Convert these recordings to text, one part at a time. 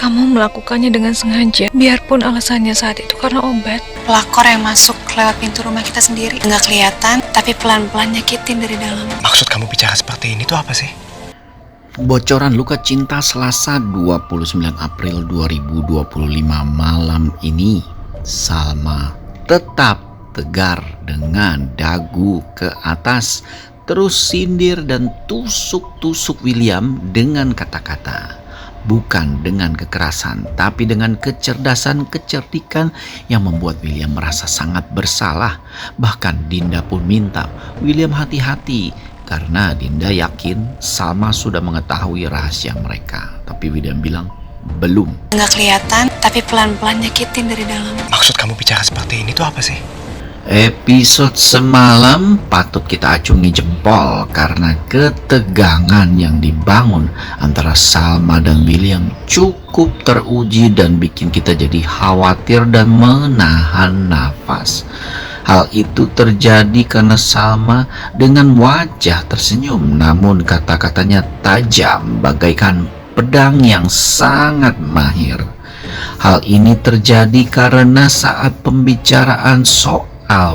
kamu melakukannya dengan sengaja, biarpun alasannya saat itu karena obat. Pelakor yang masuk lewat pintu rumah kita sendiri, nggak kelihatan, tapi pelan-pelan nyakitin dari dalam. Maksud kamu bicara seperti ini tuh apa sih? Bocoran luka cinta Selasa 29 April 2025 malam ini. Salma tetap tegar dengan dagu ke atas, terus sindir dan tusuk-tusuk William dengan kata-kata. Bukan dengan kekerasan, tapi dengan kecerdasan, kecerdikan yang membuat William merasa sangat bersalah. Bahkan Dinda pun minta William hati-hati karena Dinda yakin Salma sudah mengetahui rahasia mereka. Tapi William bilang belum. Nggak kelihatan, tapi pelan-pelan nyakitin dari dalam. Maksud kamu bicara seperti ini tuh apa sih? Episode semalam patut kita acungi jempol karena ketegangan yang dibangun antara Salma dan William cukup teruji dan bikin kita jadi khawatir dan menahan nafas. Hal itu terjadi karena Salma dengan wajah tersenyum, namun kata-katanya tajam bagaikan pedang yang sangat mahir. Hal ini terjadi karena saat pembicaraan soal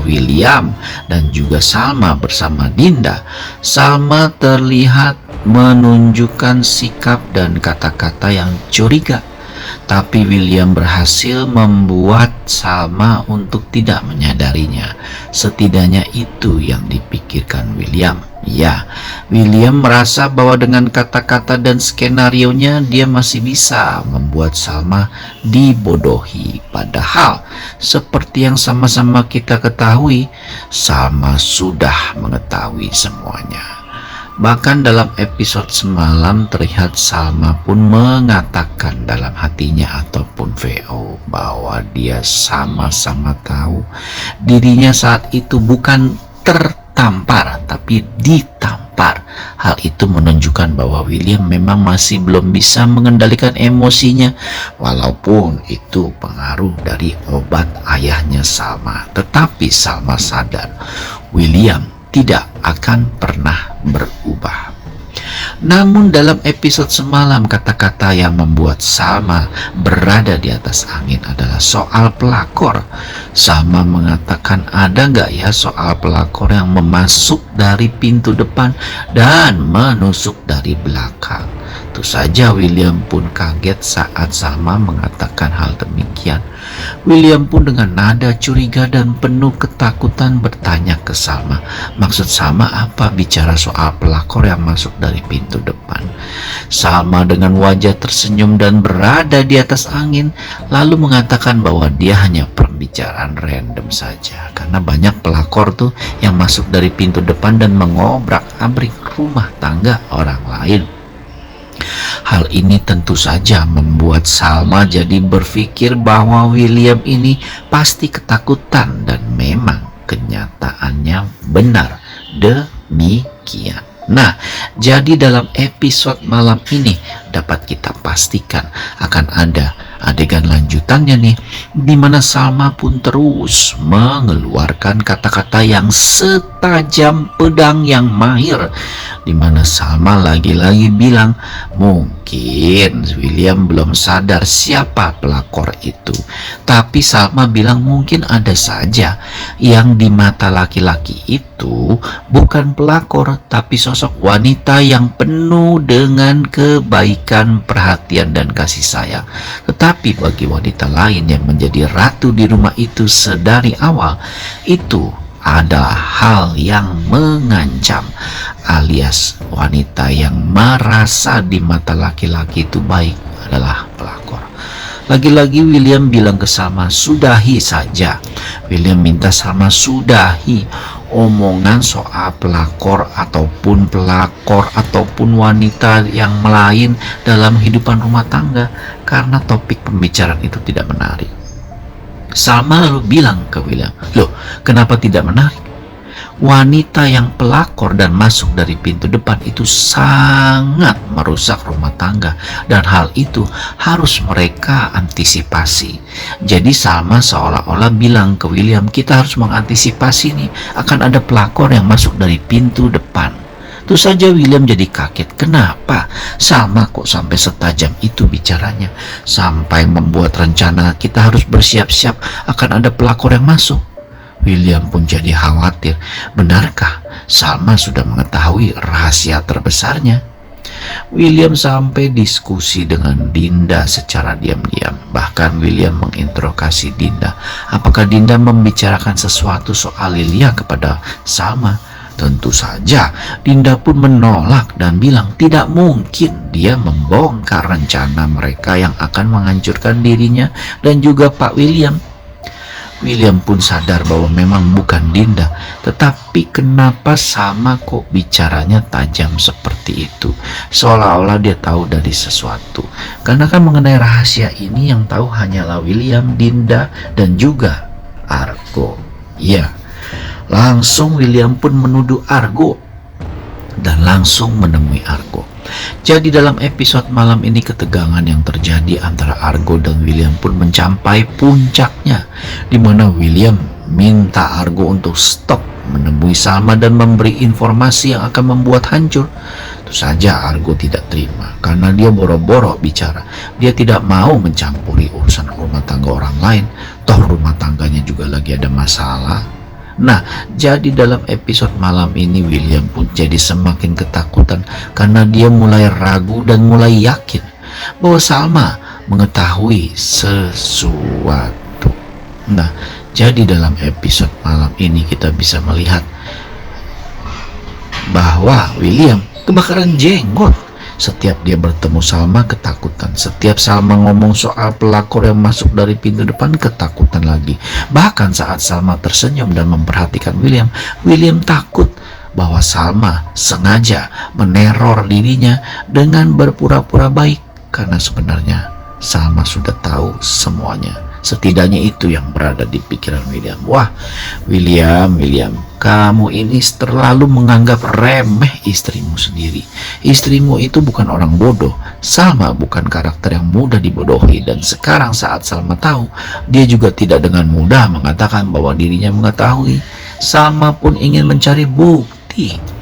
William dan juga Salma bersama Dinda, Salma terlihat menunjukkan sikap dan kata-kata yang curiga. Tapi William berhasil membuat Salma untuk tidak menyadarinya. Setidaknya itu yang dipikirkan William. Ya, William merasa bahwa dengan kata-kata dan skenarionya dia masih bisa membuat Salma dibodohi. Padahal seperti yang sama-sama kita ketahui, Salma sudah mengetahui semuanya. Bahkan dalam episode semalam terlihat Salma pun mengatakan dalam hatinya ataupun VO bahwa dia sama-sama tahu dirinya saat itu bukan tertampar tapi ditampar. Hal itu menunjukkan bahwa William memang masih belum bisa mengendalikan emosinya, walaupun itu pengaruh dari obat ayahnya Salma. Tetapi Salma sadar William tidak akan pernah berubah. Namun dalam episode semalam kata-kata yang membuat Salma berada di atas angin adalah soal pelakor. Salma mengatakan ada nggak ya soal pelakor yang memasuk dari pintu depan dan menusuk dari belakang. Tentu saja William pun kaget saat Salma mengatakan hal demikian. William pun dengan nada curiga dan penuh ketakutan bertanya ke Salma, maksud Salma apa bicara soal pelakor yang masuk dari pintu depan. Salma dengan wajah tersenyum dan berada di atas angin lalu mengatakan bahwa dia hanya pembicaraan random saja karena banyak pelakor tuh yang masuk dari pintu depan dan mengobrak-abrik rumah tangga orang lain. Hal ini tentu saja membuat Salma jadi berpikir bahwa William ini pasti ketakutan dan memang kenyataannya benar demikian. Nah, jadi dalam episode malam ini dapat kita pastikan akan ada adegan lanjutannya nih, di mana Salma pun terus mengeluarkan kata-kata yang setajam pedang yang mahir, di mana Salma lagi-lagi bilang mungkin William belum sadar siapa pelakor itu. Tapi Salma bilang mungkin ada saja yang di mata laki-laki itu bukan pelakor tapi sosok wanita yang penuh dengan kebaikan, perhatian dan kasih sayang. Tetapi bagi wanita lain yang menjadi ratu di rumah itu sedari awal, itu adalah hal yang mengancam, alias wanita yang merasa di mata laki-laki itu baik adalah pelakor. Lagi-lagi William bilang ke Salma, sudahi saja. William minta Salma sudahi omongan soal pelakor ataupun wanita yang lain dalam kehidupan rumah tangga karena topik pembicaraan itu tidak menarik. Salma lalu bilang ke William, loh kenapa tidak menarik? Wanita yang pelakor dan masuk dari pintu depan itu sangat merusak rumah tangga dan hal itu harus mereka antisipasi. Jadi Salma seolah-olah bilang ke William, kita harus mengantisipasi nih akan ada pelakor yang masuk dari pintu depan. Tentu saja William jadi kaget. Kenapa Salma kok sampai setajam itu bicaranya, sampai membuat rencana kita harus bersiap-siap akan ada pelakor yang masuk. William pun jadi khawatir. Benarkah Salma sudah mengetahui rahasia terbesarnya? William sampai diskusi dengan Dinda secara diam-diam. Bahkan William menginterogasi Dinda. Apakah Dinda membicarakan sesuatu soal Lilia kepada Salma? Tentu saja Dinda pun menolak dan bilang tidak mungkin dia membongkar rencana mereka yang akan menghancurkan dirinya dan juga Pak William. William pun sadar bahwa memang bukan Dinda, tetapi kenapa Salma kok bicaranya tajam seperti itu, seolah-olah dia tahu dari sesuatu. Karena kan mengenai rahasia ini yang tahu hanyalah William, Dinda, dan juga Argo. Ya, langsung William pun menuduh Argo dan langsung menemui Argo. Jadi dalam episode malam ini ketegangan yang terjadi antara Argo dan William pun mencapai puncaknya, di mana William minta Argo untuk stop menemui Salma dan memberi informasi yang akan membuat hancur. Tentu saja Argo tidak terima karena dia boro-boro bicara. Dia tidak mau mencampuri urusan rumah tangga orang lain, toh rumah tangganya juga lagi ada masalah. Nah, jadi dalam episode malam ini William pun jadi semakin ketakutan karena dia mulai ragu dan mulai yakin bahwa Salma mengetahui sesuatu. Nah, jadi dalam episode malam ini kita bisa melihat bahwa William kebakaran jenggot. Setiap dia bertemu Salma ketakutan. Setiap Salma ngomong soal pelakor yang masuk dari pintu depan ketakutan lagi. Bahkan saat Salma tersenyum dan memperhatikan William, William takut bahwa Salma sengaja meneror dirinya dengan berpura-pura baik. Karena sebenarnya Salma sudah tahu semuanya. Setidaknya itu yang berada di pikiran William. Wah, William, kamu ini terlalu menganggap remeh istrimu sendiri. Istrimu itu bukan orang bodoh. Salma bukan karakter yang mudah dibodohi. Dan sekarang saat Salma tahu, dia juga tidak dengan mudah mengatakan bahwa dirinya mengetahui. Salma pun ingin mencari bukti.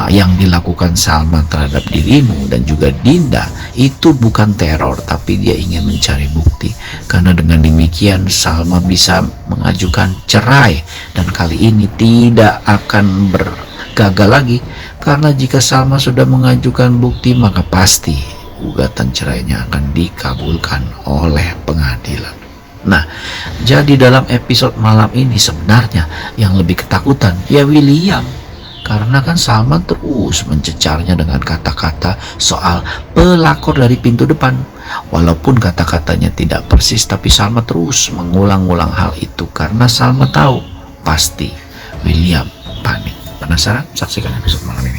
Yang dilakukan Salma terhadap dirimu dan juga Dinda itu bukan teror, tapi dia ingin mencari bukti. Karena dengan demikian Salma bisa mengajukan cerai dan kali ini tidak akan bergagal lagi. Karena jika Salma sudah mengajukan bukti, maka pasti gugatan cerainya akan dikabulkan oleh pengadilan. Nah, jadi dalam episode malam ini sebenarnya yang lebih ketakutan ya William. Karena kan Salma terus mencecarnya dengan kata-kata soal pelakor dari pintu depan. Walaupun kata-katanya tidak persis, tapi Salma terus mengulang-ulang hal itu karena Salma tahu pasti William panik. Penasaran? Saksikan episode malam ini.